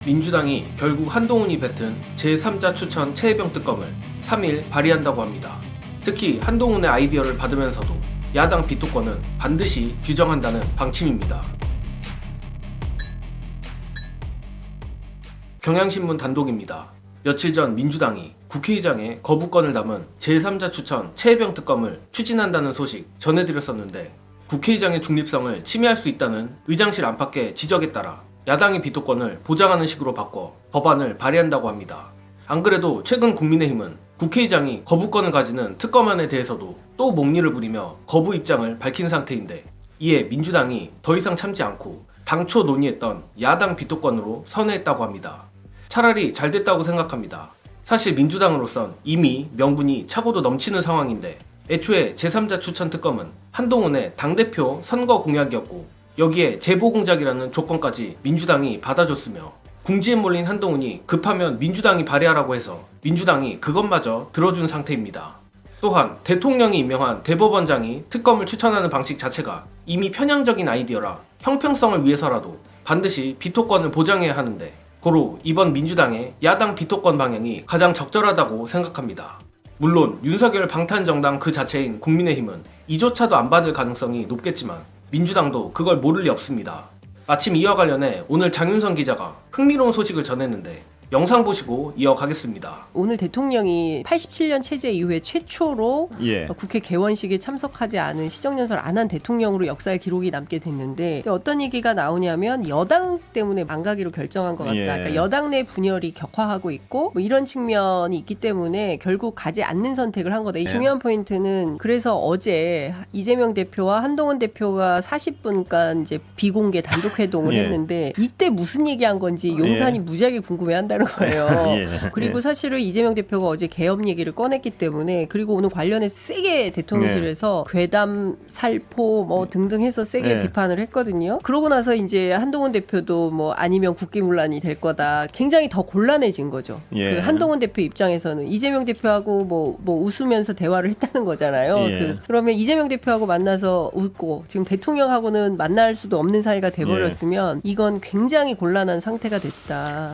민주당이 결국 한동훈이 뱉은 제3자 추천 최혜병 특검을 3일 발의한다고 합니다. 특히 한동훈의 아이디어를 받으면서도 야당 비토권은 반드시 규정한다는 방침입니다. 경향신문 단독입니다. 며칠 전 민주당이 국회의장에 거부권을 담은 제3자 추천 최혜병 특검을 추진한다는 소식 전해드렸었는데 국회의장의 중립성을 침해할 수 있다는 의장실 안팎의 지적에 따라 야당의 비토권을 보장하는 식으로 바꿔 법안을 발의한다고 합니다. 안 그래도 최근 국민의힘은 국회의장이 거부권을 가지는 특검안에 대해서도 또 목리를 부리며 거부 입장을 밝힌 상태인데 이에 민주당이 더 이상 참지 않고 당초 논의했던 야당 비토권으로 선회했다고 합니다. 차라리 잘 됐다고 생각합니다. 사실 민주당으로선 이미 명분이 차고도 넘치는 상황인데 애초에 제3자 추천 특검은 한동훈의 당대표 선거 공약이었고 여기에 제보공작이라는 조건까지 민주당이 받아줬으며 궁지에 몰린 한동훈이 급하면 민주당이 발의하라고 해서 민주당이 그것마저 들어준 상태입니다. 또한 대통령이 임명한 대법원장이 특검을 추천하는 방식 자체가 이미 편향적인 아이디어라 형평성을 위해서라도 반드시 비토권을 보장해야 하는데 고로 이번 민주당의 야당 비토권 방향이 가장 적절하다고 생각합니다. 물론 윤석열 방탄정당 그 자체인 국민의힘은 이조차도 안 받을 가능성이 높겠지만 민주당도 그걸 모를 리 없습니다. 마침 이와 관련해 오늘 장윤선 기자가 흥미로운 소식을 전했는데 영상 보시고 이어가겠습니다. 오늘 대통령이 87년 체제 이후에 최초로 국회 개원식에 참석하지 않은 시정연설 안 한 대통령으로 역사의 기록이 남게 됐는데 어떤 얘기가 나오냐면 여당 때문에 안 가기로 결정한 것 같다. 그러니까 여당 내 분열이 격화하고 있고 뭐 이런 측면이 있기 때문에 결국 가지 않는 선택을 한 거다. 이 중요한 포인트는 그래서 어제 이재명 대표와 한동훈 대표가 40분간 이제 비공개 단독 회동을 했는데 이때 무슨 얘기한 건지 용산이 무지하게 궁금해한다는 거예요. 그리고 사실은 이재명 대표가 어제 개업 얘기를 꺼냈기 때문에 그리고 오늘 관련해서 세게 대통령실에서 괴담, 살포 뭐 등등 해서 세게 비판을 했거든요. 그러고 나서 이제 한동훈 대표도 뭐 아니면 국기문란이 될 거다. 굉장히 더 곤란해진 거죠. 그 한동훈 대표 입장에서는 이재명 대표하고 뭐 웃으면서 대화를 했다는 거잖아요. 그러면 이재명 대표하고 만나서 웃고 지금 대통령하고는 만날 수도 없는 사이가 돼버렸으면 이건 굉장히 곤란한 상태가 됐다.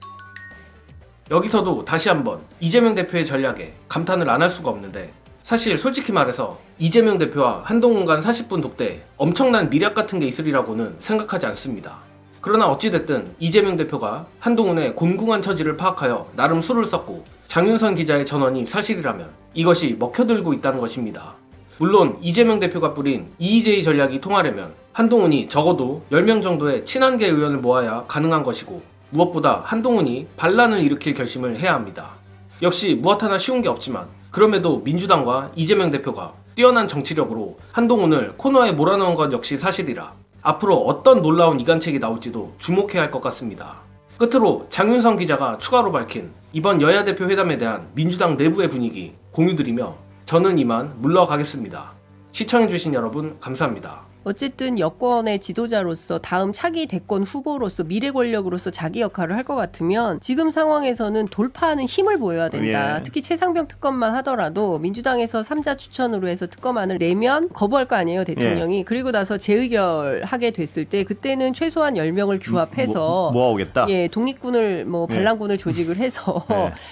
여기서도 다시 한번 이재명 대표의 전략에 감탄을 안 할 수가 없는데 사실 솔직히 말해서 이재명 대표와 한동훈 간 40분 독대에 엄청난 미략 같은 게 있으리라고는 생각하지 않습니다. 그러나 어찌됐든 이재명 대표가 한동훈의 곤궁한 처지를 파악하여 나름 수를 썼고 장윤선 기자의 전언이 사실이라면 이것이 먹혀들고 있다는 것입니다. 물론 이재명 대표가 뿌린 EJ 전략이 통하려면 한동훈이 적어도 10명 정도의 친한계 의원을 모아야 가능한 것이고 무엇보다 한동훈이 반란을 일으킬 결심을 해야 합니다. 역시 무엇 하나 쉬운 게 없지만 그럼에도 민주당과 이재명 대표가 뛰어난 정치력으로 한동훈을 코너에 몰아넣은 것 역시 사실이라 앞으로 어떤 놀라운 이간책이 나올지도 주목해야 할 것 같습니다. 끝으로 장윤선 기자가 추가로 밝힌 이번 여야 대표 회담에 대한 민주당 내부의 분위기 공유드리며 저는 이만 물러가겠습니다. 시청해주신 여러분 감사합니다. 어쨌든 여권의 지도자로서 다음 차기 대권 후보로서 미래 권력으로서 자기 역할을 할 것 같으면 지금 상황에서는 돌파하는 힘을 보여야 된다. 특히 최상병 특검만 하더라도 민주당에서 3자 추천으로 해서 특검안을 내면 거부할 거 아니에요 대통령이. 그리고 나서 재의결하게 됐을 때 그때는 최소한 10명을 규합해서 모아오겠다. 독립군을 반란군을 조직을 해서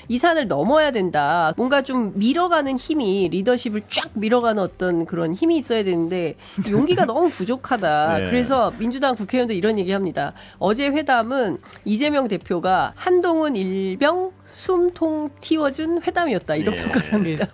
이 산을 넘어야 된다. 뭔가 좀 밀어가는 힘이 리더십을 쫙 밀어가는 어떤 그런 힘이 있어야 되는데 용기가 너무 부족하다. 그래서 민주당 국회의원도 이런 얘기합니다. 어제 회담은 이재명 대표가 한동훈 일병 숨통 틔워준 회담이었다. 이런 평가를 합니다.